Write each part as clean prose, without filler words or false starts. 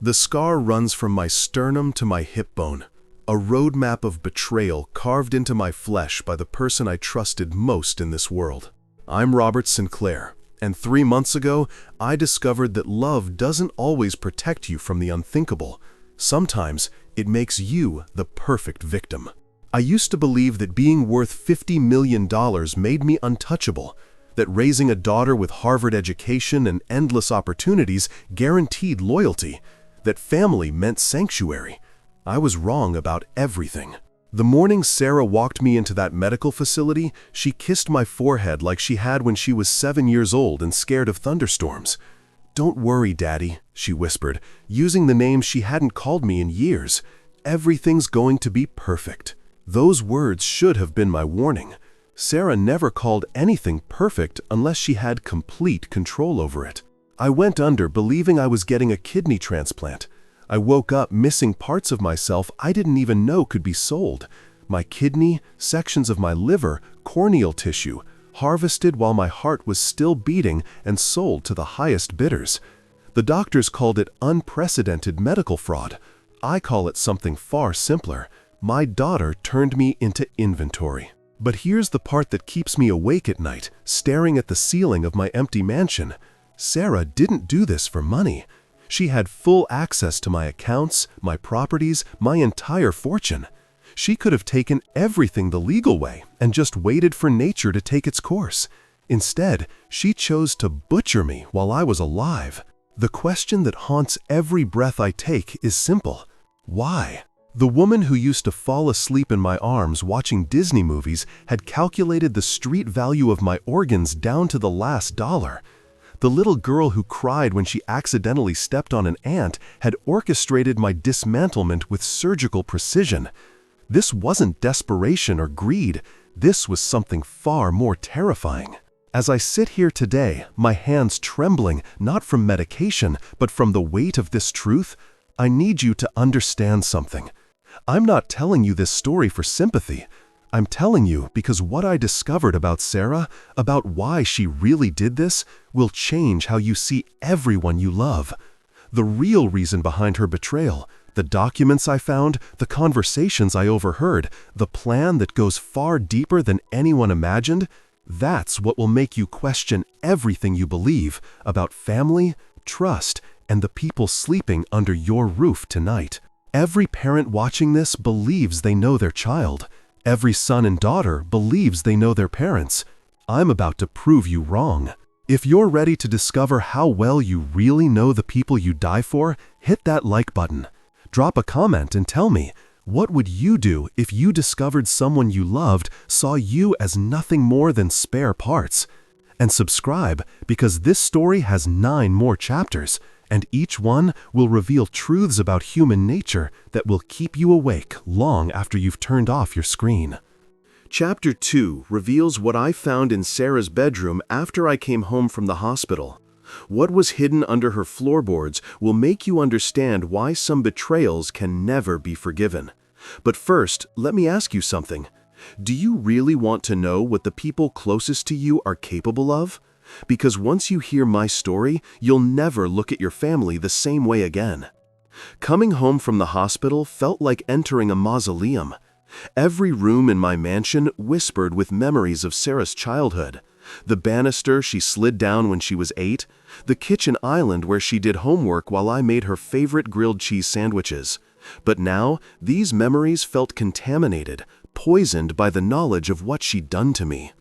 The scar runs from my sternum to my hip bone, a roadmap of betrayal carved into my flesh by the person I trusted most in this world. I'm Robert Sinclair, and 3 months ago, I discovered that love doesn't always protect you from the unthinkable. Sometimes, it makes you the perfect victim. I used to believe that being worth $50 million made me untouchable, that raising a daughter with Harvard education and endless opportunities guaranteed loyalty, that family meant sanctuary. I was wrong about everything. The morning Sarah walked me into that medical facility, she kissed my forehead like she had when she was 7 years old and scared of thunderstorms. "Don't worry, Daddy," she whispered, using the name she hadn't called me in years. "Everything's going to be perfect." Those words should have been my warning. Sarah never called anything perfect unless she had complete control over it. I went under believing I was getting a kidney transplant. I woke up missing parts of myself I didn't even know could be sold. My kidney, sections of my liver, corneal tissue, harvested while my heart was still beating and sold to the highest bidders. The doctors called it unprecedented medical fraud. I call it something far simpler. My daughter turned me into inventory. But here's the part that keeps me awake at night, staring at the ceiling of my empty mansion. Sarah didn't do this for money. She had full access to my accounts, my properties, my entire fortune. She could have taken everything the legal way and just waited for nature to take its course. Instead, she chose to butcher me while I was alive. The question that haunts every breath I take is simple. Why? The woman who used to fall asleep in my arms watching Disney movies had calculated the street value of my organs down to the last dollar. The little girl who cried when she accidentally stepped on an ant had orchestrated my dismantlement with surgical precision. This wasn't desperation or greed. This was something far more terrifying. As I sit here today, my hands trembling, not from medication, but from the weight of this truth, I need you to understand something. I'm not telling you this story for sympathy. I'm telling you because what I discovered about Sarah, about why she really did this, will change how you see everyone you love. The real reason behind her betrayal, the documents I found, the conversations I overheard, the plan that goes far deeper than anyone imagined, that's what will make you question everything you believe about family, trust, and the people sleeping under your roof tonight. Every parent watching this believes they know their child. Every son and daughter believes they know their parents. I'm about to prove you wrong. If you're ready to discover how well you really know the people you die for, hit that like button. Drop a comment and tell me, what would you do if you discovered someone you loved saw you as nothing more than spare parts? And subscribe, because this story has 9 more chapters, and each one will reveal truths about human nature that will keep you awake long after you've turned off your screen. Chapter 2 reveals what I found in Sarah's bedroom after I came home from the hospital. What was hidden under her floorboards will make you understand why some betrayals can never be forgiven. But first, let me ask you something. Do you really want to know what the people closest to you are capable of? Because once you hear my story, you'll never look at your family the same way again. Coming home from the hospital felt like entering a mausoleum. Every room in my mansion whispered with memories of Sarah's childhood. The banister she slid down when she was 8, the kitchen island where she did homework while I made her favorite grilled cheese sandwiches. But now, these memories felt contaminated, poisoned by the knowledge of what she'd done to me.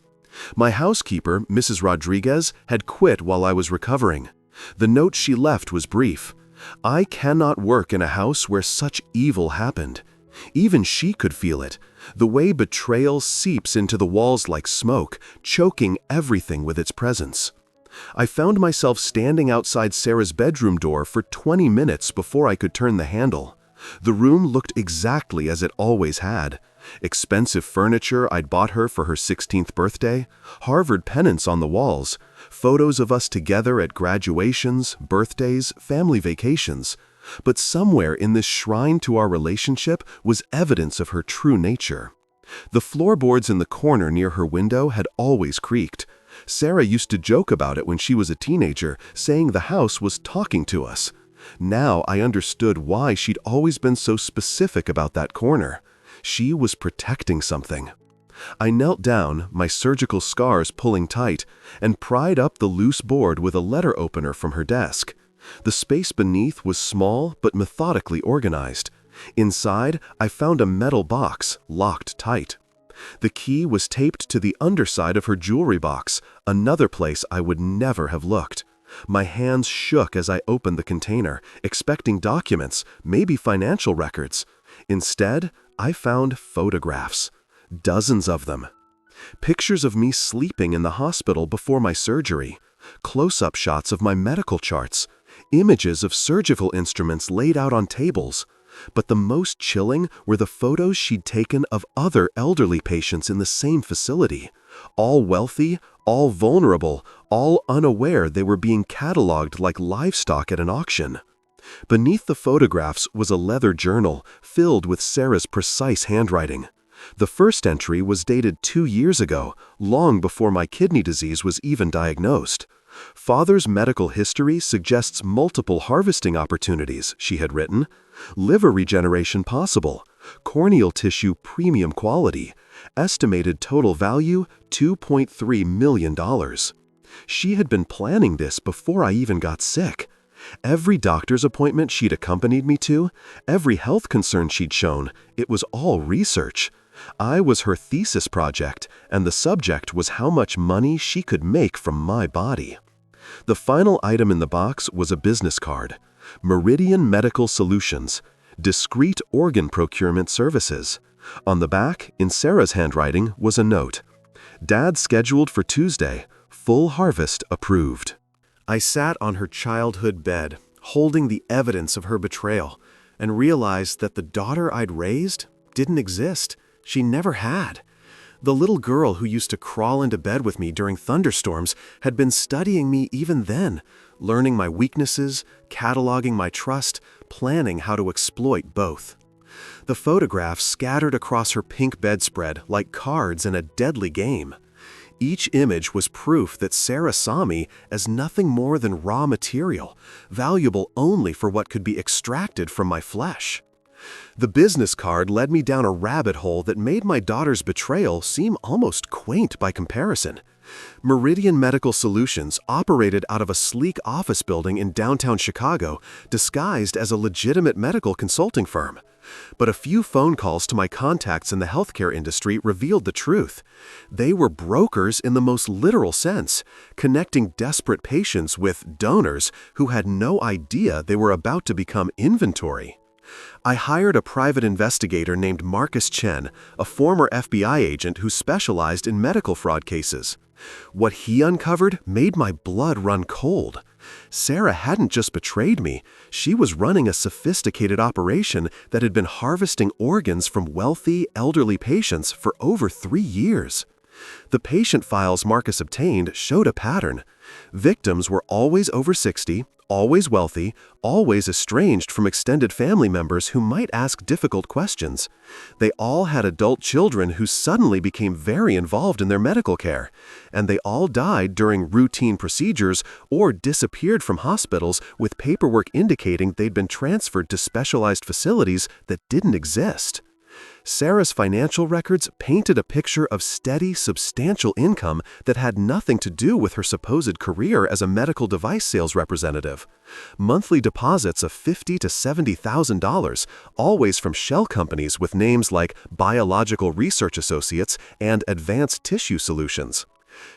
My housekeeper, Mrs. Rodriguez, had quit while I was recovering. The note she left was brief. "I cannot work in a house where such evil happened." Even she could feel it, the way betrayal seeps into the walls like smoke, choking everything with its presence. I found myself standing outside Sarah's bedroom door for 20 minutes before I could turn the handle. The room looked exactly as it always had. Expensive furniture I'd bought her for her 16th birthday, Harvard pennants on the walls, photos of us together at graduations, birthdays, family vacations. But somewhere in this shrine to our relationship was evidence of her true nature. The floorboards in the corner near her window had always creaked. Sarah used to joke about it when she was a teenager, saying the house was talking to us. Now I understood why she'd always been so specific about that corner. She was protecting something. I knelt down, my surgical scars pulling tight, and pried up the loose board with a letter opener from her desk. The space beneath was small but methodically organized. Inside, I found a metal box, locked tight. The key was taped to the underside of her jewelry box, another place I would never have looked. My hands shook as I opened the container, expecting documents, maybe financial records. Instead, I found photographs. Dozens of them. Pictures of me sleeping in the hospital before my surgery. Close-up shots of my medical charts. Images of surgical instruments laid out on tables. But the most chilling were the photos she'd taken of other elderly patients in the same facility. All wealthy, all vulnerable, all unaware they were being cataloged like livestock at an auction. Beneath the photographs was a leather journal filled with Sarah's precise handwriting. The first entry was dated 2 years ago, long before my kidney disease was even diagnosed. Father's medical history suggests multiple harvesting opportunities, she had written. Liver regeneration possible. Corneal tissue premium quality. Estimated total value $2.3 million. She had been planning this before I even got sick. Every doctor's appointment she'd accompanied me to, every health concern she'd shown, it was all research. I was her thesis project, and the subject was how much money she could make from my body. The final item in the box was a business card. Meridian Medical Solutions. Discrete organ procurement services. On the back, in Sarah's handwriting, was a note. Dad scheduled for Tuesday. Full harvest approved. I sat on her childhood bed, holding the evidence of her betrayal, and realized that the daughter I'd raised didn't exist. She never had. The little girl who used to crawl into bed with me during thunderstorms had been studying me even then, learning my weaknesses, cataloging my trust, planning how to exploit both. The photographs scattered across her pink bedspread like cards in a deadly game. Each image was proof that Sarah saw me as nothing more than raw material, valuable only for what could be extracted from my flesh. The business card led me down a rabbit hole that made my daughter's betrayal seem almost quaint by comparison. Meridian Medical Solutions operated out of a sleek office building in downtown Chicago, disguised as a legitimate medical consulting firm. But a few phone calls to my contacts in the healthcare industry revealed the truth. They were brokers in the most literal sense, connecting desperate patients with donors who had no idea they were about to become inventory. I hired a private investigator named Marcus Chen, a former FBI agent who specialized in medical fraud cases. What he uncovered made my blood run cold. Sarah hadn't just betrayed me, she was running a sophisticated operation that had been harvesting organs from wealthy, elderly patients for over 3 years. The patient files Marcus obtained showed a pattern. Victims were always over 60, always wealthy, always estranged from extended family members who might ask difficult questions. They all had adult children who suddenly became very involved in their medical care, and they all died during routine procedures or disappeared from hospitals with paperwork indicating they'd been transferred to specialized facilities that didn't exist. Sarah's financial records painted a picture of steady, substantial income that had nothing to do with her supposed career as a medical device sales representative. Monthly deposits of $50,000 to $70,000, always from shell companies with names like Biological Research Associates and Advanced Tissue Solutions.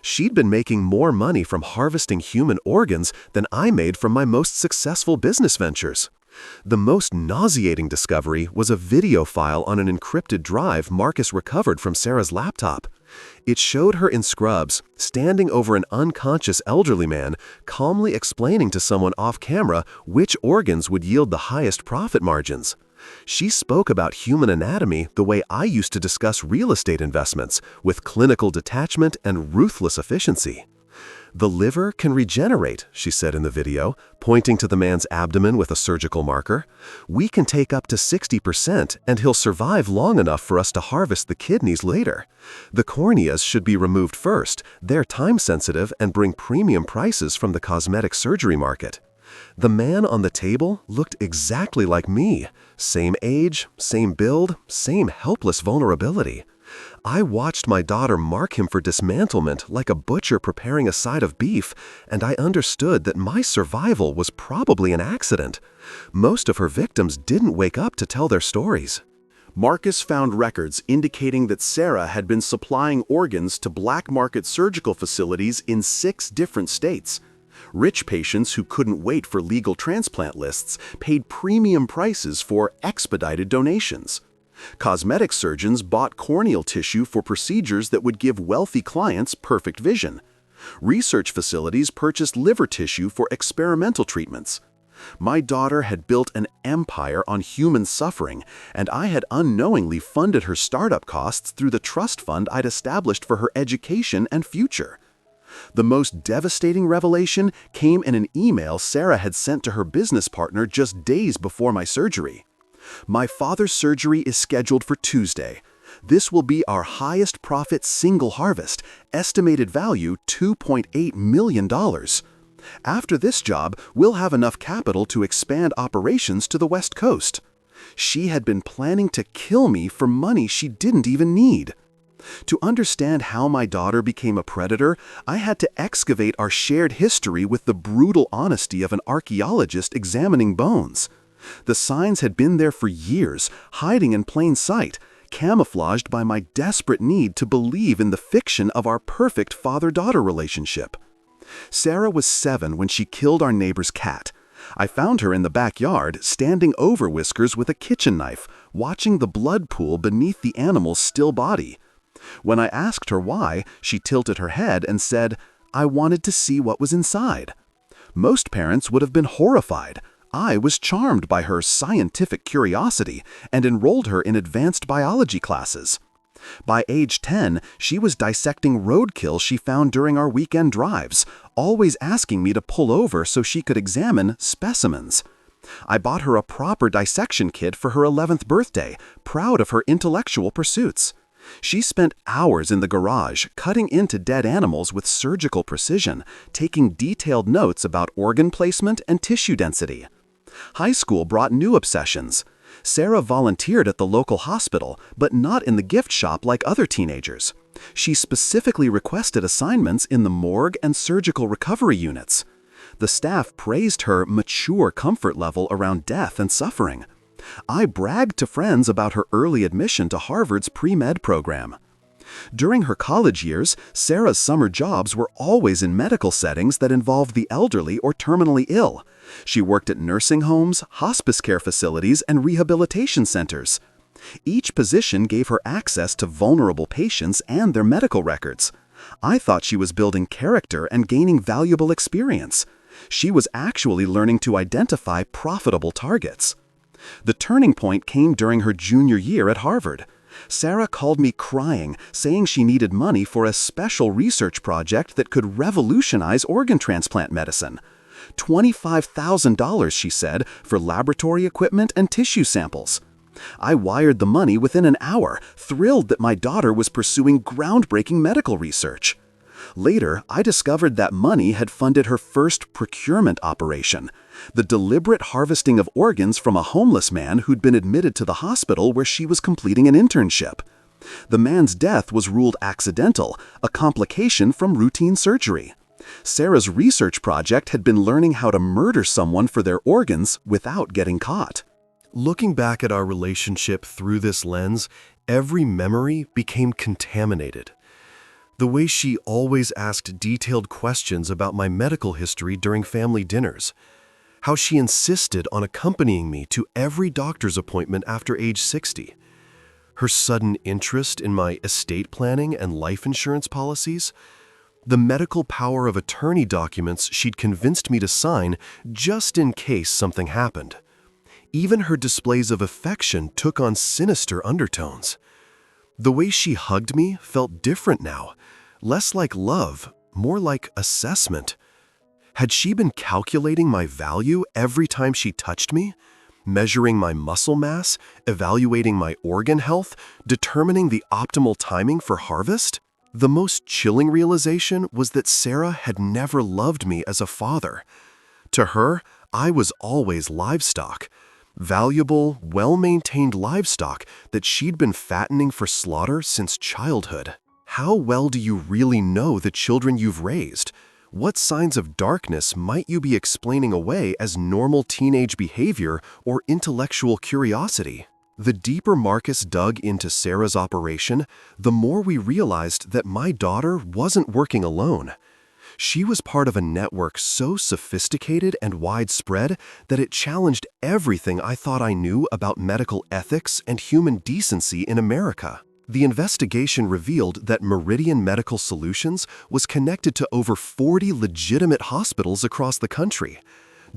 She'd been making more money from harvesting human organs than I made from my most successful business ventures. The most nauseating discovery was a video file on an encrypted drive Marcus recovered from Sarah's laptop. It showed her in scrubs, standing over an unconscious elderly man, calmly explaining to someone off-camera which organs would yield the highest profit margins. She spoke about human anatomy the way I used to discuss real estate investments, with clinical detachment and ruthless efficiency. "The liver can regenerate," she said in the video, pointing to the man's abdomen with a surgical marker. "We can take up to 60% and he'll survive long enough for us to harvest the kidneys later. The corneas should be removed first. They're time-sensitive and bring premium prices from the cosmetic surgery market. The man on the table looked exactly like me. Same age, same build, same helpless vulnerability. I watched my daughter mark him for dismantlement like a butcher preparing a side of beef, and I understood that my survival was probably an accident. Most of her victims didn't wake up to tell their stories. Marcus found records indicating that Sarah had been supplying organs to black market surgical facilities in 6 different states. Rich patients who couldn't wait for legal transplant lists paid premium prices for expedited donations. Cosmetic surgeons bought corneal tissue for procedures that would give wealthy clients perfect vision. Research facilities purchased liver tissue for experimental treatments. My daughter had built an empire on human suffering, and I had unknowingly funded her startup costs through the trust fund I'd established for her education and future. The most devastating revelation came in an email Sarah had sent to her business partner just days before my surgery. "My father's surgery is scheduled for Tuesday. This will be our highest profit single harvest, estimated value $2.8 million. After this job, we'll have enough capital to expand operations to the West Coast." She had been planning to kill me for money she didn't even need. To understand how my daughter became a predator, I had to excavate our shared history with the brutal honesty of an archaeologist examining bones. The signs had been there for years, hiding in plain sight, camouflaged by my desperate need to believe in the fiction of our perfect father-daughter relationship. Sarah was 7 when she killed our neighbor's cat. I found her in the backyard, standing over Whiskers with a kitchen knife, watching the blood pool beneath the animal's still body. When I asked her why, she tilted her head and said, "I wanted to see what was inside." Most parents would have been horrified. I was charmed by her scientific curiosity and enrolled her in advanced biology classes. By age 10, she was dissecting roadkill she found during our weekend drives, always asking me to pull over so she could examine specimens. I bought her a proper dissection kit for her 11th birthday, proud of her intellectual pursuits. She spent hours in the garage, cutting into dead animals with surgical precision, taking detailed notes about organ placement and tissue density. High school brought new obsessions. Sarah volunteered at the local hospital, but not in the gift shop like other teenagers. She specifically requested assignments in the morgue and surgical recovery units. The staff praised her mature comfort level around death and suffering. I bragged to friends about her early admission to Harvard's pre-med program. During her college years, Sarah's summer jobs were always in medical settings that involved the elderly or terminally ill. She worked at nursing homes, hospice care facilities, and rehabilitation centers. Each position gave her access to vulnerable patients and their medical records. I thought she was building character and gaining valuable experience. She was actually learning to identify profitable targets. The turning point came during her junior year at Harvard. Sarah called me crying, saying she needed money for a special research project that could revolutionize organ transplant medicine. $25,000, she said, for laboratory equipment and tissue samples. I wired the money within an hour, thrilled that my daughter was pursuing groundbreaking medical research. Later, I discovered that money had funded her first procurement operation, the deliberate harvesting of organs from a homeless man who'd been admitted to the hospital where she was completing an internship. The man's death was ruled accidental, a complication from routine surgery. Sarah's research project had been learning how to murder someone for their organs without getting caught. Looking back at our relationship through this lens, every memory became contaminated. The way she always asked detailed questions about my medical history during family dinners. How she insisted on accompanying me to every doctor's appointment after age 60. Her sudden interest in my estate planning and life insurance policies. The medical power of attorney documents she'd convinced me to sign just in case something happened. Even her displays of affection took on sinister undertones. The way she hugged me felt different now, less like love, more like assessment. Had she been calculating my value every time she touched me? Measuring my muscle mass, evaluating my organ health, determining the optimal timing for harvest? The most chilling realization was that Sarah had never loved me as a father. To her, I was always livestock. Valuable, well-maintained livestock that she'd been fattening for slaughter since childhood. How well do you really know the children you've raised? What signs of darkness might you be explaining away as normal teenage behavior or intellectual curiosity? The deeper Marcus dug into Sarah's operation, the more we realized that my daughter wasn't working alone. She was part of a network so sophisticated and widespread that it challenged everything I thought I knew about medical ethics and human decency in America. The investigation revealed that Meridian Medical Solutions was connected to over 40 legitimate hospitals across the country.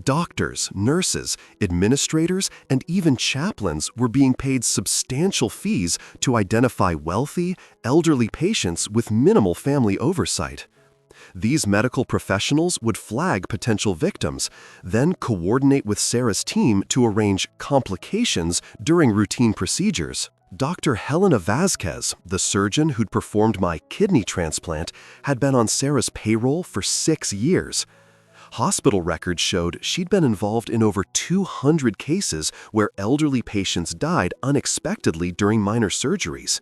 Doctors, nurses, administrators, and even chaplains were being paid substantial fees to identify wealthy, elderly patients with minimal family oversight. These medical professionals would flag potential victims, then coordinate with Sarah's team to arrange complications during routine procedures. Dr. Helena Vasquez, the surgeon who'd performed my kidney transplant, had been on Sarah's payroll for 6 years. Hospital records showed she'd been involved in over 200 cases where elderly patients died unexpectedly during minor surgeries.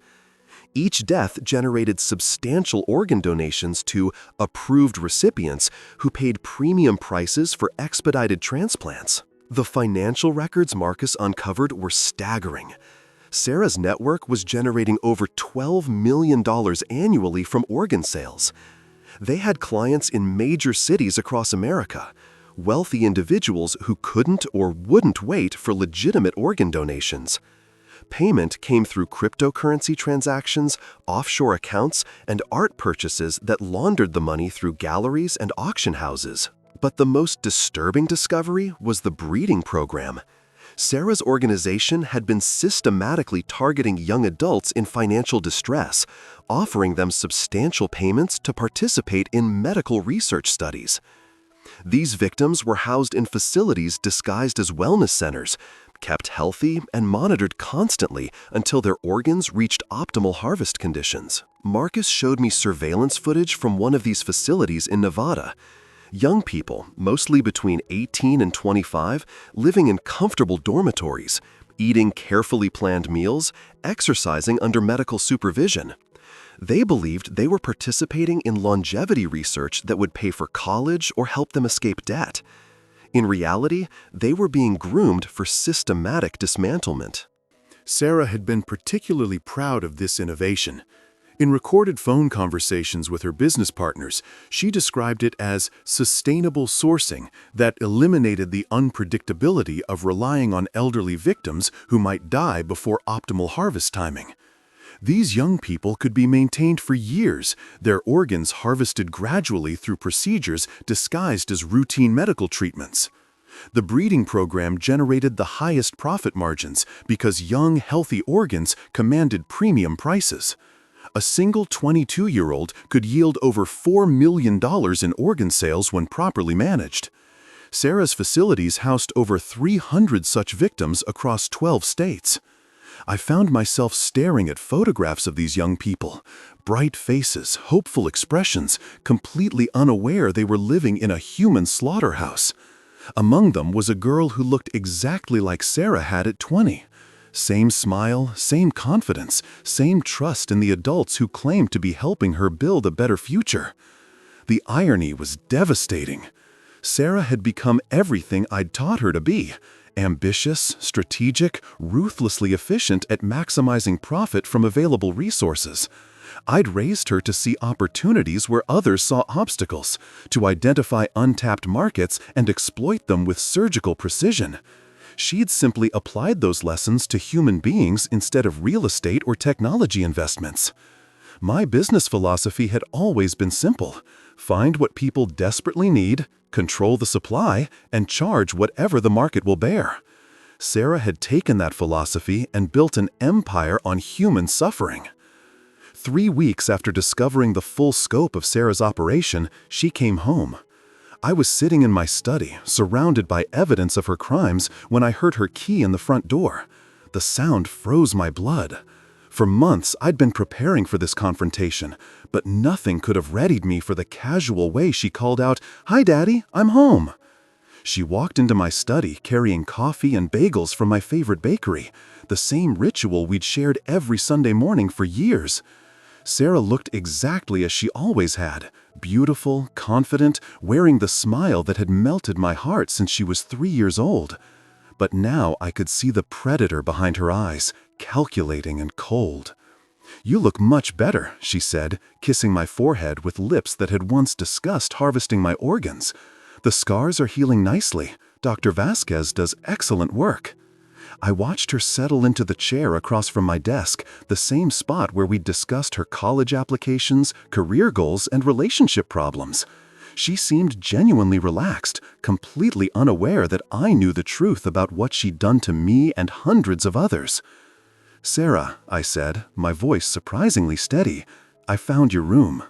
Each death generated substantial organ donations to approved recipients who paid premium prices for expedited transplants. The financial records Marcus uncovered were staggering. Sarah's network was generating over $12 million annually from organ sales. They had clients in major cities across America, wealthy individuals who couldn't or wouldn't wait for legitimate organ donations. Payment came through cryptocurrency transactions, offshore accounts, and art purchases that laundered the money through galleries and auction houses. But the most disturbing discovery was the breeding program. Sarah's organization had been systematically targeting young adults in financial distress, offering them substantial payments to participate in medical research studies. These victims were housed in facilities disguised as wellness centers, kept healthy, and monitored constantly until their organs reached optimal harvest conditions. Marcus showed me surveillance footage from one of these facilities in Nevada. Young people, mostly between 18 and 25, living in comfortable dormitories, eating carefully planned meals, exercising under medical supervision. They believed they were participating in longevity research that would pay for college or help them escape debt. In reality, they were being groomed for systematic dismantlement. Sarah had been particularly proud of this innovation. In recorded phone conversations with her business partners, she described it as sustainable sourcing that eliminated the unpredictability of relying on elderly victims who might die before optimal harvest timing. These young people could be maintained for years, their organs harvested gradually through procedures disguised as routine medical treatments. The breeding program generated the highest profit margins because young, healthy organs commanded premium prices. A single 22-year-old could yield over $4 million in organ sales when properly managed. Sarah's facilities housed over 300 such victims across 12 states. I found myself staring at photographs of these young people, bright faces, hopeful expressions, completely unaware they were living in a human slaughterhouse. Among them was a girl who looked exactly like Sarah had at 20. Same smile, same confidence, same trust in the adults who claimed to be helping her build a better future. The irony was devastating. Sarah had become everything I'd taught her to be: ambitious, strategic, ruthlessly efficient at maximizing profit from available resources. I'd raised her to see opportunities where others saw obstacles, to identify untapped markets and exploit them with surgical precision. She'd simply applied those lessons to human beings instead of real estate or technology investments. My business philosophy had always been simple: find what people desperately need, control the supply, and charge whatever the market will bear. Sarah had taken that philosophy and built an empire on human suffering. 3 weeks after discovering the full scope of Sarah's operation, she came home. I was sitting in my study, surrounded by evidence of her crimes, when I heard her key in the front door. The sound froze my blood. For months, I'd been preparing for this confrontation, but nothing could have readied me for the casual way she called out, "Hi, Daddy, I'm home." She walked into my study carrying coffee and bagels from my favorite bakery, the same ritual we'd shared every Sunday morning for years. Sarah looked exactly as she always had, beautiful, confident, wearing the smile that had melted my heart since she was 3 years old. But now I could see the predator behind her eyes, calculating and cold. "You look much better," she said, kissing my forehead with lips that had once discussed harvesting my organs. "The scars are healing nicely. Dr. Vasquez does excellent work." I watched her settle into the chair across from my desk, the same spot where we'd discussed her college applications, career goals, and relationship problems. She seemed genuinely relaxed, completely unaware that I knew the truth about what she'd done to me and hundreds of others. "Sarah," I said, my voice surprisingly steady, "I found your room."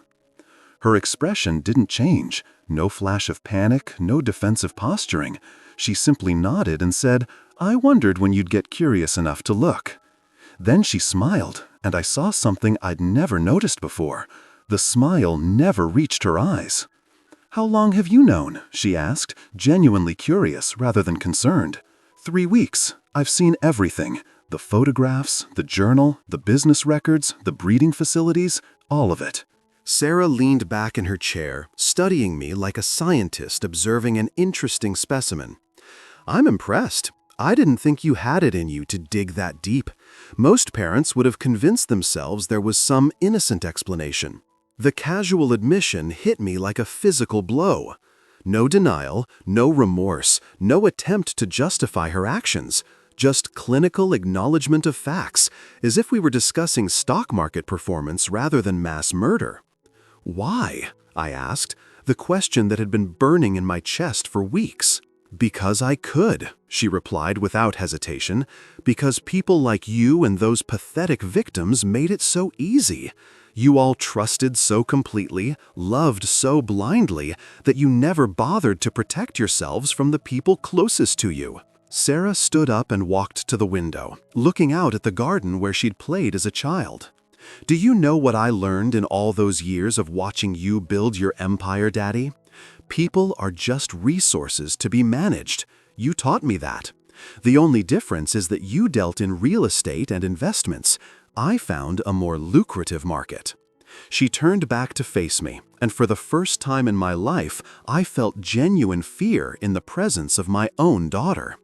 Her expression didn't change. No flash of panic, no defensive posturing. She simply nodded and said, "I wondered when you'd get curious enough to look." Then she smiled, and I saw something I'd never noticed before. The smile never reached her eyes. "How long have you known?" she asked, genuinely curious rather than concerned. 3 weeks. I've seen everything. The photographs, the journal, the business records, the breeding facilities, all of it. Sarah leaned back in her chair, studying me like a scientist observing an interesting specimen. "I'm impressed. I didn't think you had it in you to dig that deep. Most parents would have convinced themselves there was some innocent explanation." The casual admission hit me like a physical blow. No denial, no remorse, no attempt to justify her actions. Just clinical acknowledgement of facts, as if we were discussing stock market performance rather than mass murder. "Why?" I asked, the question that had been burning in my chest for weeks. "Because I could," she replied without hesitation. "Because people like you and those pathetic victims made it so easy. You all trusted so completely, loved so blindly, that you never bothered to protect yourselves from the people closest to you." Sarah stood up and walked to the window, looking out at the garden where she'd played as a child. "Do you know what I learned in all those years of watching you build your empire, Daddy? People are just resources to be managed. You taught me that. The only difference is that you dealt in real estate and investments. I found a more lucrative market." She turned back to face me, and for the first time in my life, I felt genuine fear in the presence of my own daughter.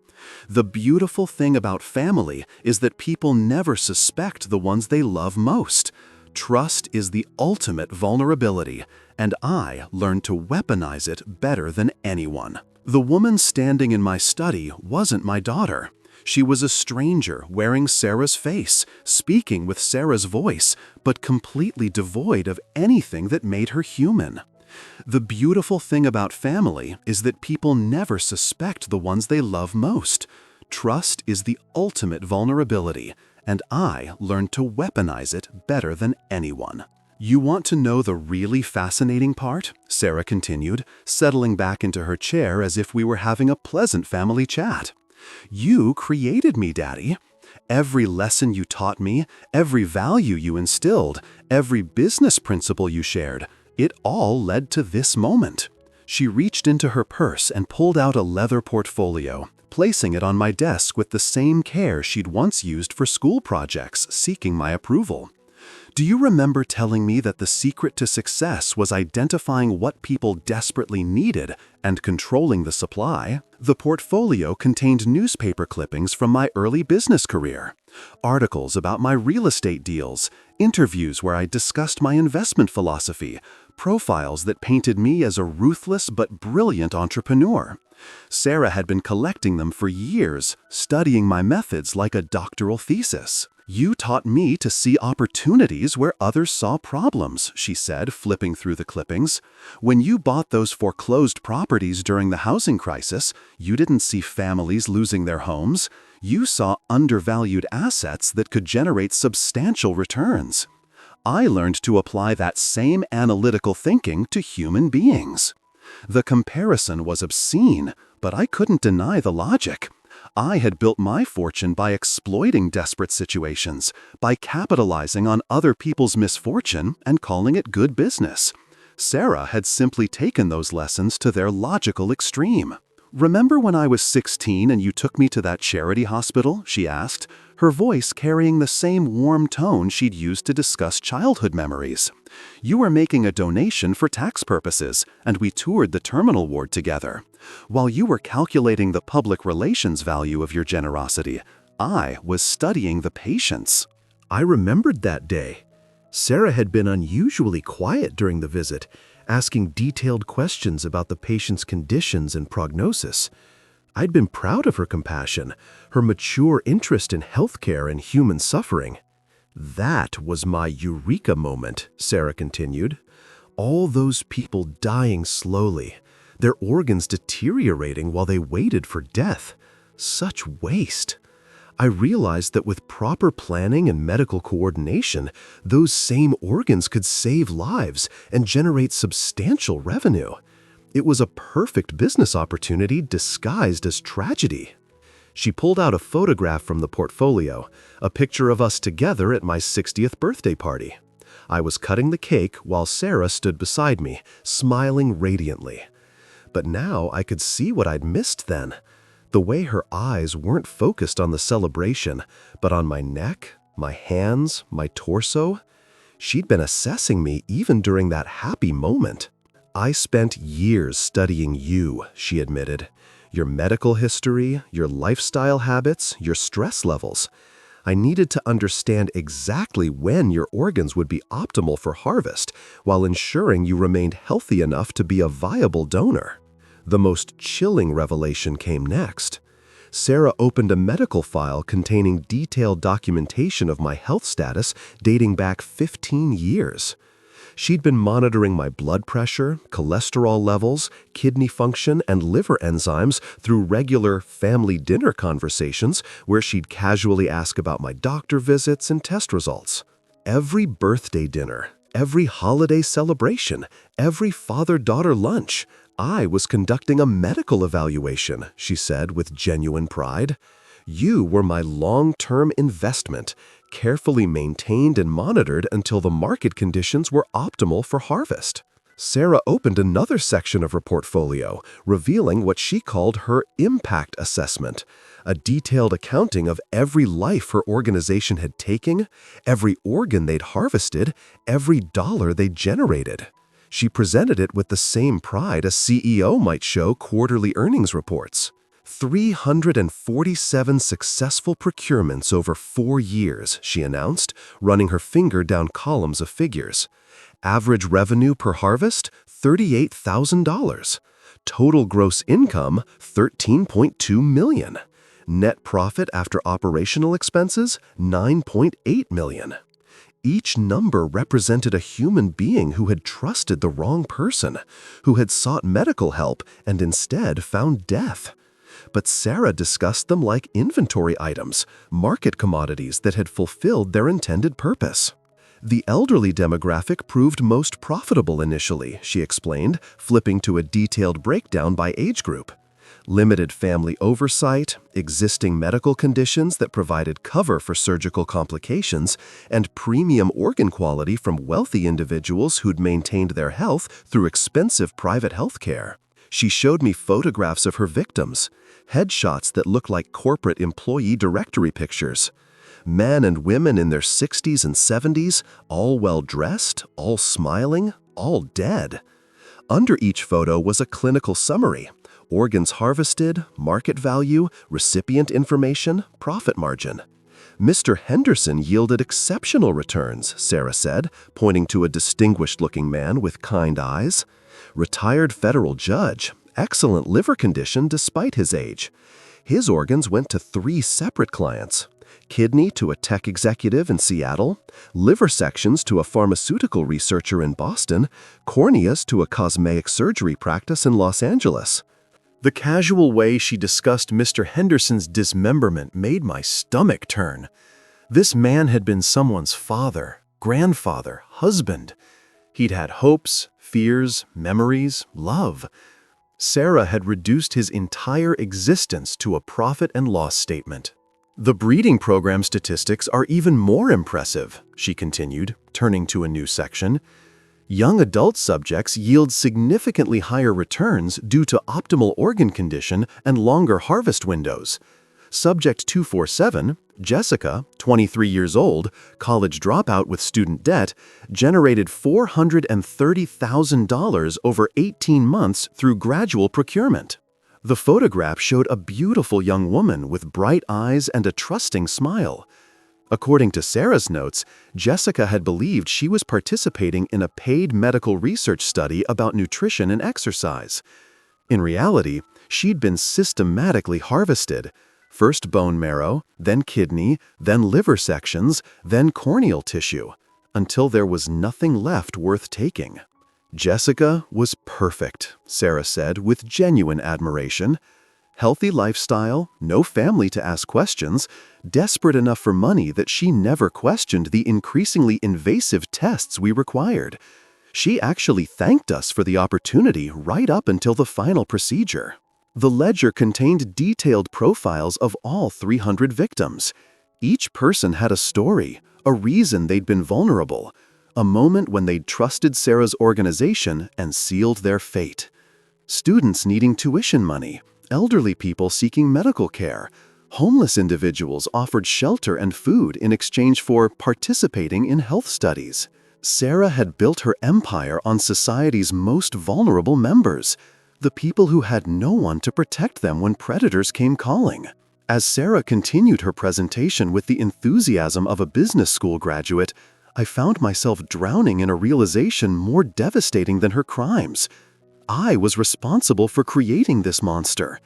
The beautiful thing about family is that people never suspect the ones they love most. Trust is the ultimate vulnerability, and I learned to weaponize it better than anyone. The woman standing in my study wasn't my daughter. She was a stranger wearing Sarah's face, speaking with Sarah's voice, but completely devoid of anything that made her human. The beautiful thing about family is that people never suspect the ones they love most. Trust is the ultimate vulnerability, and I learned to weaponize it better than anyone. "You want to know the really fascinating part?" Sarah continued, settling back into her chair as if we were having a pleasant family chat. "You created me, Daddy. Every lesson you taught me, every value you instilled, every business principle you shared, it all led to this moment." She reached into her purse and pulled out a leather portfolio, placing it on my desk with the same care she'd once used for school projects, seeking my approval. "Do you remember telling me that the secret to success was identifying what people desperately needed and controlling the supply?" The portfolio contained newspaper clippings from my early business career, articles about my real estate deals, interviews where I discussed my investment philosophy, profiles that painted me as a ruthless but brilliant entrepreneur. Sarah had been collecting them for years, studying my methods like a doctoral thesis. "You taught me to see opportunities where others saw problems," she said, flipping through the clippings. "When you bought those foreclosed properties during the housing crisis, you didn't see families losing their homes. You saw undervalued assets that could generate substantial returns." I learned to apply that same analytical thinking to human beings. The comparison was obscene, but I couldn't deny the logic. I had built my fortune by exploiting desperate situations, by capitalizing on other people's misfortune and calling it good business. Sarah had simply taken those lessons to their logical extreme. "Remember when I was 16 and you took me to that charity hospital?" she asked, her voice carrying the same warm tone she'd used to discuss childhood memories. "You were making a donation for tax purposes, and we toured the terminal ward together. While you were calculating the public relations value of your generosity, I was studying the patients." I remembered that day. Sarah had been unusually quiet during the visit, asking detailed questions about the patient's conditions and prognosis. I'd been proud of her compassion, her mature interest in healthcare and human suffering. "That was my eureka moment," Sarah continued. "All those people dying slowly, their organs deteriorating while they waited for death. Such waste. I realized that with proper planning and medical coordination, those same organs could save lives and generate substantial revenue. It was a perfect business opportunity disguised as tragedy." She pulled out a photograph from the portfolio, a picture of us together at my 60th birthday party. I was cutting the cake while Sarah stood beside me, smiling radiantly. But now I could see what I'd missed then. The way her eyes weren't focused on the celebration, but on my neck, my hands, my torso. She'd been assessing me even during that happy moment. "I spent years studying you," she admitted. "Your medical history, your lifestyle habits, your stress levels. I needed to understand exactly when your organs would be optimal for harvest, while ensuring you remained healthy enough to be a viable donor." The most chilling revelation came next. Sarah opened a medical file containing detailed documentation of my health status dating back 15 years. She'd been monitoring my blood pressure, cholesterol levels, kidney function, and liver enzymes through regular family dinner conversations where she'd casually ask about my doctor visits and test results. Every birthday dinner, every holiday celebration, every father-daughter lunch, I was conducting a medical evaluation, she said with genuine pride. "You were my long-term investment, carefully maintained and monitored until the market conditions were optimal for harvest." Sarah opened another section of her portfolio, revealing what she called her impact assessment, a detailed accounting of every life her organization had taken, every organ they'd harvested, every dollar they generated. She presented it with the same pride a CEO might show quarterly earnings reports. 347 successful procurements over 4 years, she announced, running her finger down columns of figures. Average revenue per harvest, $38,000. Total gross income, $13.2 million. Net profit after operational expenses, $9.8 million. Each number represented a human being who had trusted the wrong person, who had sought medical help and instead found death. But Sarah discussed them like inventory items, market commodities that had fulfilled their intended purpose. "The elderly demographic proved most profitable initially," she explained, flipping to a detailed breakdown by age group. Limited family oversight, existing medical conditions that provided cover for surgical complications, and premium organ quality from wealthy individuals who'd maintained their health through expensive private health care. She showed me photographs of her victims, headshots that looked like corporate employee directory pictures. Men and women in their 60s and 70s, all well-dressed, all smiling, all dead. Under each photo was a clinical summary: organs harvested, market value, recipient information, profit margin. "Mr. Henderson yielded exceptional returns," Sarah said, pointing to a distinguished-looking man with kind eyes. "Retired federal judge, excellent liver condition despite his age. His organs went to 3 separate clients. Kidney to a tech executive in Seattle, liver sections to a pharmaceutical researcher in Boston, corneas to a cosmetic surgery practice in Los Angeles." The casual way she discussed Mr. Henderson's dismemberment made my stomach turn. This man had been someone's father, grandfather, husband. He'd had hopes, fears, memories, love. Sarah had reduced his entire existence to a profit and loss statement. "The breeding program statistics are even more impressive," she continued, turning to a new section. Young adult subjects yield significantly higher returns due to optimal organ condition and longer harvest windows. Subject 247, Jessica, 23 years old, college dropout with student debt, generated $430,000 over 18 months through gradual procurement. The photograph showed a beautiful young woman with bright eyes and a trusting smile. According to Sarah's notes, Jessica had believed she was participating in a paid medical research study about nutrition and exercise. In reality, she'd been systematically harvested. First bone marrow, then kidney, then liver sections, then corneal tissue, until there was nothing left worth taking. Jessica was perfect, Sarah said with genuine admiration. Healthy lifestyle, no family to ask questions, desperate enough for money that she never questioned the increasingly invasive tests we required. She actually thanked us for the opportunity right up until the final procedure. The ledger contained detailed profiles of all 300 victims. Each person had a story, a reason they'd been vulnerable, a moment when they'd trusted Sarah's organization and sealed their fate. Students needing tuition money, elderly people seeking medical care, homeless individuals offered shelter and food in exchange for participating in health studies. Sarah had built her empire on society's most vulnerable members, the people who had no one to protect them when predators came calling. As Sarah continued her presentation with the enthusiasm of a business school graduate, I found myself drowning in a realization more devastating than her crimes. I was responsible for creating this monster.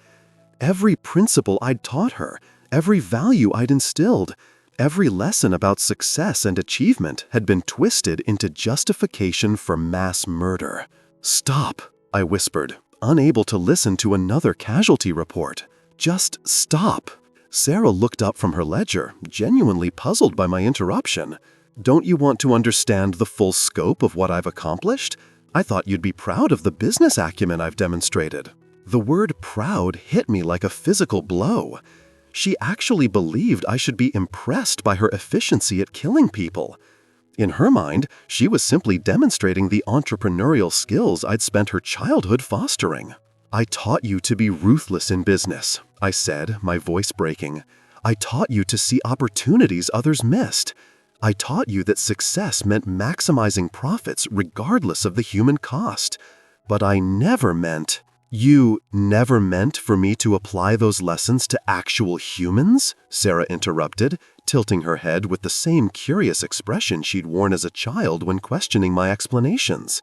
Every principle I'd taught her, every value I'd instilled, every lesson about success and achievement had been twisted into justification for mass murder. "Stop," I whispered, unable to listen to another casualty report. "Just stop." Sarah looked up from her ledger, genuinely puzzled by my interruption. "Don't you want to understand the full scope of what I've accomplished? I thought you'd be proud of the business acumen I've demonstrated." The word proud hit me like a physical blow. She actually believed I should be impressed by her efficiency at killing people. In her mind, she was simply demonstrating the entrepreneurial skills I'd spent her childhood fostering. "I taught you to be ruthless in business," I said, my voice breaking. "I taught you to see opportunities others missed. I taught you that success meant maximizing profits regardless of the human cost. But I never meant—" "You never meant for me to apply those lessons to actual humans?" Sarah interrupted, tilting her head with the same curious expression she'd worn as a child when questioning my explanations.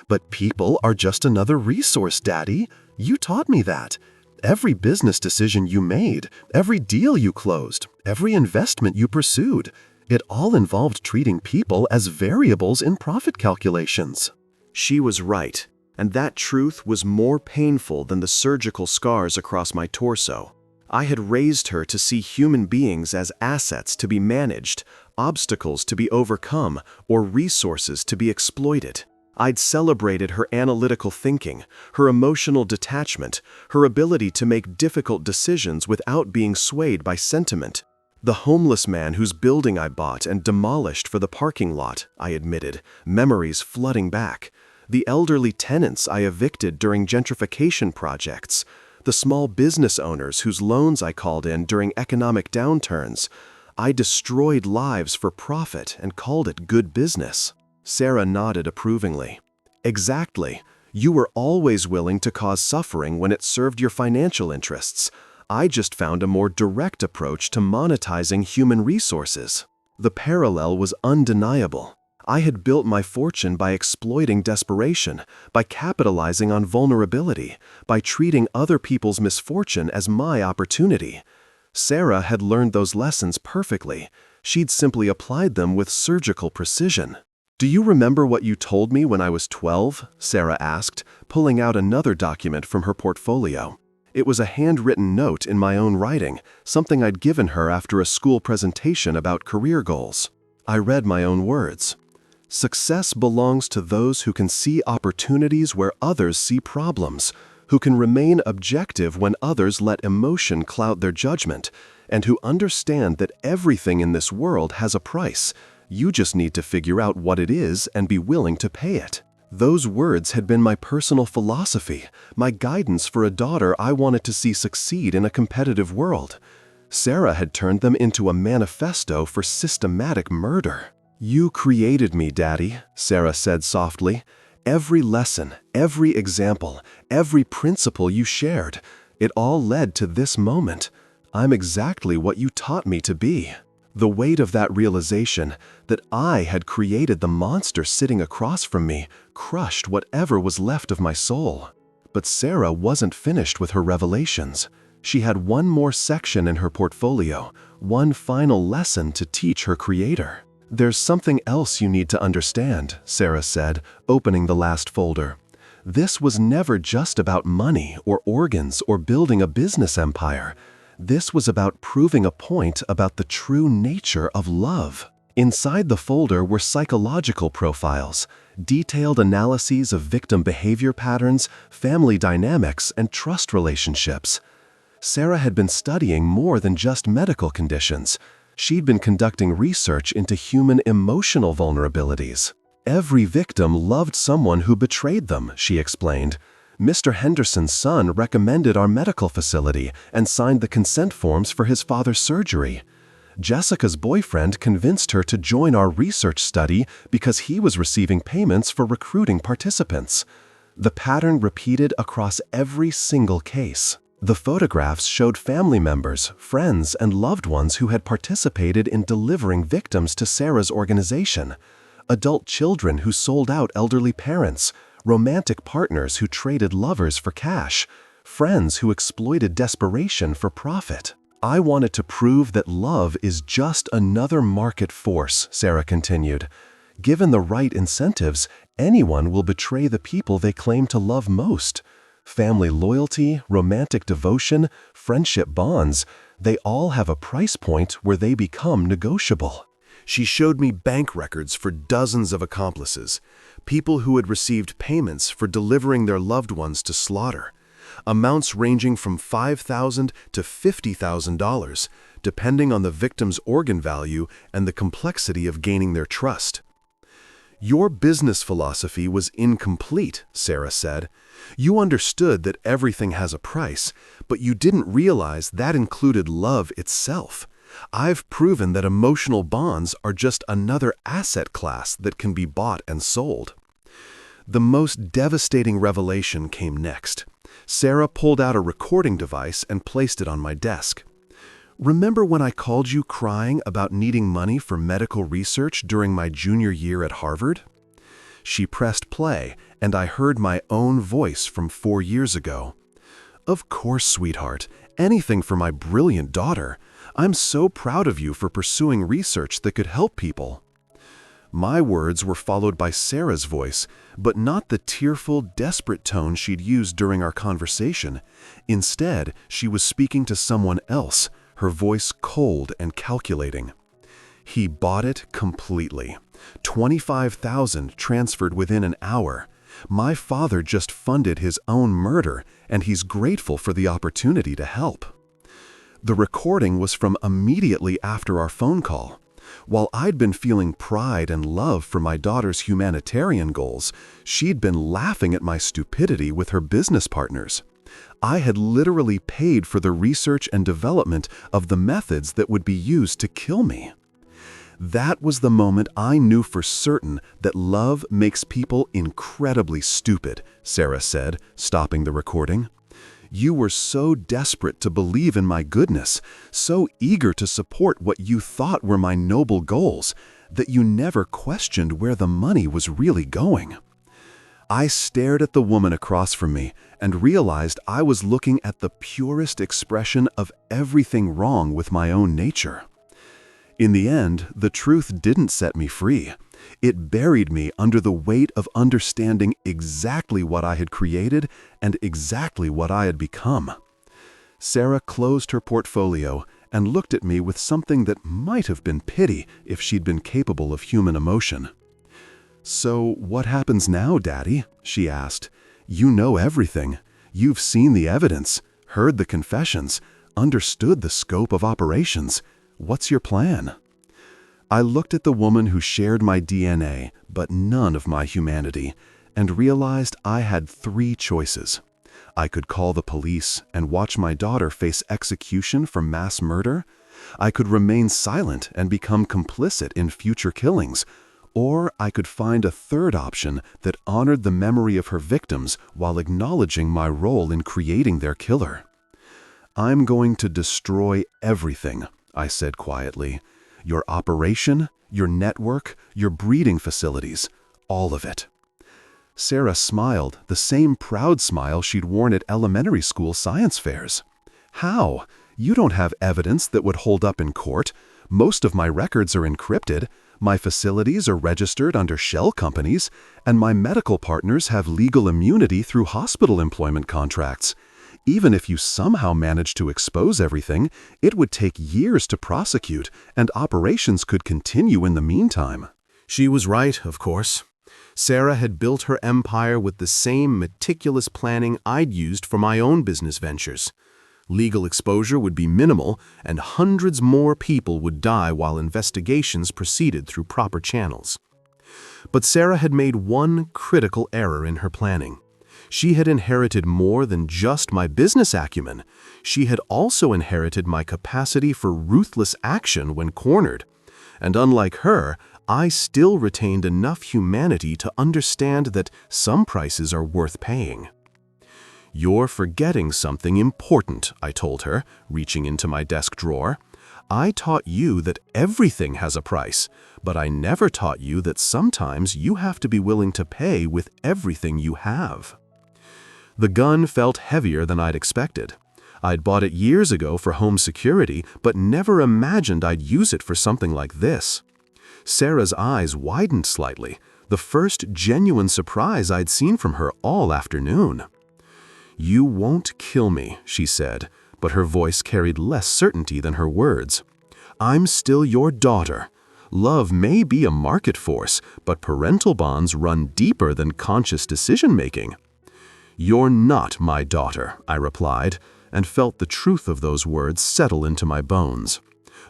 "But people are just another resource, Daddy. You taught me that. Every business decision you made, every deal you closed, every investment you pursued, it all involved treating people as variables in profit calculations." She was right. And that truth was more painful than the surgical scars across my torso. I had raised her to see human beings as assets to be managed, obstacles to be overcome, or resources to be exploited. I'd celebrated her analytical thinking, her emotional detachment, her ability to make difficult decisions without being swayed by sentiment. "The homeless man whose building I bought and demolished for the parking lot," I admitted, memories flooding back. "The elderly tenants I evicted during gentrification projects, the small business owners whose loans I called in during economic downturns. I destroyed lives for profit and called it good business." Sarah nodded approvingly. "Exactly. You were always willing to cause suffering when it served your financial interests. I just found a more direct approach to monetizing human resources." The parallel was undeniable. I had built my fortune by exploiting desperation, by capitalizing on vulnerability, by treating other people's misfortune as my opportunity. Sarah had learned those lessons perfectly. She'd simply applied them with surgical precision. "Do you remember what you told me when I was 12? Sarah asked, pulling out another document from her portfolio. It was a handwritten note in my own writing, something I'd given her after a school presentation about career goals. I read my own words. "Success belongs to those who can see opportunities where others see problems, who can remain objective when others let emotion cloud their judgment, and who understand that everything in this world has a price, You just need to figure out what it is and be willing to pay it." Those words had been my personal philosophy, my guidance for a daughter I wanted to see succeed in a competitive world. Sarah had turned them into a manifesto for systematic murder. "You created me, Daddy," Sarah said softly. "Every lesson, every example, every principle you shared, it all led to this moment. I'm exactly what you taught me to be." The weight of that realization, that I had created the monster sitting across from me, crushed whatever was left of my soul. But Sarah wasn't finished with her revelations. She had one more section in her portfolio, one final lesson to teach her creator. "There's something else you need to understand," Sarah said, opening the last folder. "This was never just about money or organs or building a business empire. This was about proving a point about the true nature of love." Inside the folder were psychological profiles, detailed analyses of victim behavior patterns, family dynamics, and trust relationships. Sarah had been studying more than just medical conditions. She'd been conducting research into human emotional vulnerabilities. "Every victim loved someone who betrayed them," she explained. "Mr. Henderson's son recommended our medical facility and signed the consent forms for his father's surgery. Jessica's boyfriend convinced her to join our research study because he was receiving payments for recruiting participants." The pattern repeated across every single case. The photographs showed family members, friends, and loved ones who had participated in delivering victims to Sarah's organization. Adult children who sold out elderly parents, romantic partners who traded lovers for cash, friends who exploited desperation for profit. "I wanted to prove that love is just another market force," Sarah continued. "Given the right incentives, anyone will betray the people they claim to love most. Family loyalty, romantic devotion, friendship bonds, they all have a price point where they become negotiable." She showed me bank records for dozens of accomplices, people who had received payments for delivering their loved ones to slaughter, amounts ranging from $5,000 to $50,000, depending on the victim's organ value and the complexity of gaining their trust. "Your business philosophy was incomplete," Sarah said. "You understood that everything has a price, but you didn't realize that included love itself. I've proven that emotional bonds are just another asset class that can be bought and sold." The most devastating revelation came next. Sarah pulled out a recording device and placed it on my desk. "Remember when I called you crying about needing money for medical research during my junior year at Harvard?" She pressed play, and I heard my own voice from 4 years ago. "Of course, sweetheart. Anything for my brilliant daughter. I'm so proud of you for pursuing research that could help people." My words were followed by Sarah's voice, but not the tearful, desperate tone she'd used during our conversation. Instead, she was speaking to someone else, her voice cold and calculating. "He bought it completely. $25,000 transferred within an hour. My father just funded his own murder, and he's grateful for the opportunity to help." The recording was from immediately after our phone call. While I'd been feeling pride and love for my daughter's humanitarian goals, she'd been laughing at my stupidity with her business partners. I had literally paid for the research and development of the methods that would be used to kill me. That was the moment I knew for certain that love makes people incredibly stupid, Sarah said, stopping the recording. "You were so desperate to believe in my goodness, so eager to support what you thought were my noble goals, that you never questioned where the money was really going." I stared at the woman across from me and realized I was looking at the purest expression of everything wrong with my own nature. In the end, the truth didn't set me free. It buried me under the weight of understanding exactly what I had created and exactly what I had become. Sarah closed her portfolio and looked at me with something that might have been pity if she'd been capable of human emotion. "So what happens now, Daddy?" she asked. "You know everything. You've seen the evidence, heard the confessions, understood the scope of operations. What's your plan?" I looked at the woman who shared my DNA, but none of my humanity, and realized I had 3 choices. I could call the police and watch my daughter face execution for mass murder. I could remain silent and become complicit in future killings. Or I could find a third option that honored the memory of her victims while acknowledging my role in creating their killer. "I'm going to destroy everything," I said quietly. "Your operation, your network, your breeding facilities, all of it." Sarah smiled, the same proud smile she'd worn at elementary school science fairs. "How? You don't have evidence that would hold up in court. Most of my records are encrypted. My facilities are registered under shell companies, and my medical partners have legal immunity through hospital employment contracts. Even if you somehow manage to expose everything, it would take years to prosecute, and operations could continue in the meantime." She was right, of course. Sarah had built her empire with the same meticulous planning I'd used for my own business ventures. Legal exposure would be minimal, and hundreds more people would die while investigations proceeded through proper channels. But Sarah had made one critical error in her planning. She had inherited more than just my business acumen. She had also inherited my capacity for ruthless action when cornered. And unlike her, I still retained enough humanity to understand that some prices are worth paying. "You're forgetting something important," I told her, reaching into my desk drawer. "I taught you that everything has a price, but I never taught you that sometimes you have to be willing to pay with everything you have." The gun felt heavier than I'd expected. I'd bought it years ago for home security, but never imagined I'd use it for something like this. Sarah's eyes widened slightly, the first genuine surprise I'd seen from her all afternoon. "You won't kill me," she said, but her voice carried less certainty than her words. "I'm still your daughter. Love may be a market force, but parental bonds run deeper than conscious decision-making." "You're not my daughter," I replied, and felt the truth of those words settle into my bones.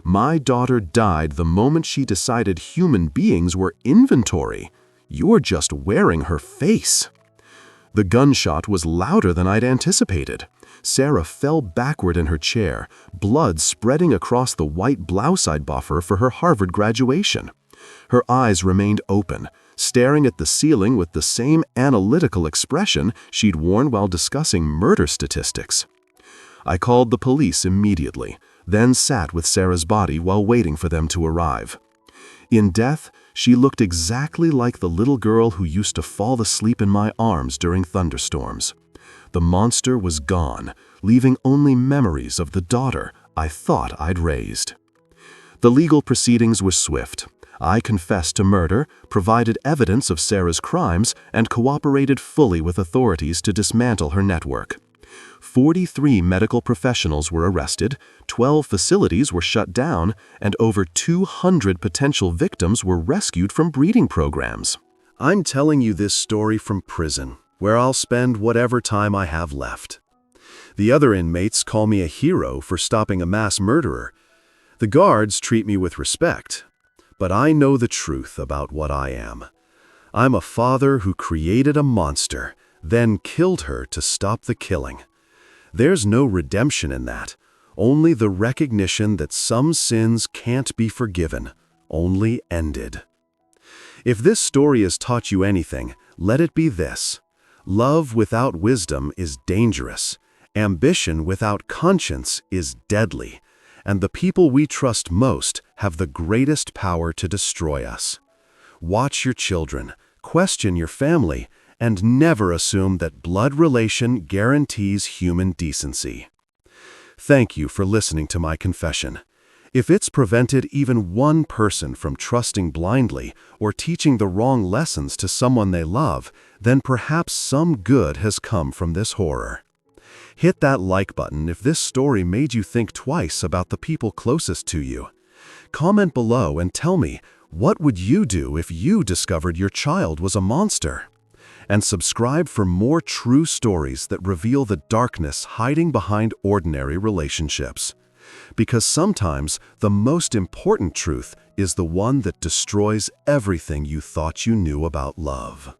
My daughter died the moment she decided human beings were inventory. You're just wearing her face. The gunshot was louder than I'd anticipated. Sarah fell backward in her chair, blood spreading across the white blouse I'd bought her for her Harvard graduation. Her eyes remained open, staring at the ceiling with the same analytical expression she'd worn while discussing murder statistics. I called the police immediately, then sat with Sarah's body while waiting for them to arrive. In death, she looked exactly like the little girl who used to fall asleep in my arms during thunderstorms. The monster was gone, leaving only memories of the daughter I thought I'd raised. The legal proceedings were swift. I confessed to murder, provided evidence of Sarah's crimes, and cooperated fully with authorities to dismantle her network. 43 medical professionals were arrested, 12 facilities were shut down, and over 200 potential victims were rescued from breeding programs. I'm telling you this story from prison, where I'll spend whatever time I have left. The other inmates call me a hero for stopping a mass murderer. The guards treat me with respect. But I know the truth about what I am. I'm a father who created a monster, then killed her to stop the killing. There's no redemption in that, only the recognition that some sins can't be forgiven, only ended. If this story has taught you anything, let it be this. Love without wisdom is dangerous. Ambition without conscience is deadly. And the people we trust most have the greatest power to destroy us. Watch your children, question your family, and never assume that blood relation guarantees human decency. Thank you for listening to my confession. If it's prevented even one person from trusting blindly or teaching the wrong lessons to someone they love, then perhaps some good has come from this horror. Hit that like button if this story made you think twice about the people closest to you. Comment below and tell me, what would you do if you discovered your child was a monster? And subscribe for more true stories that reveal the darkness hiding behind ordinary relationships. Because sometimes the most important truth is the one that destroys everything you thought you knew about love.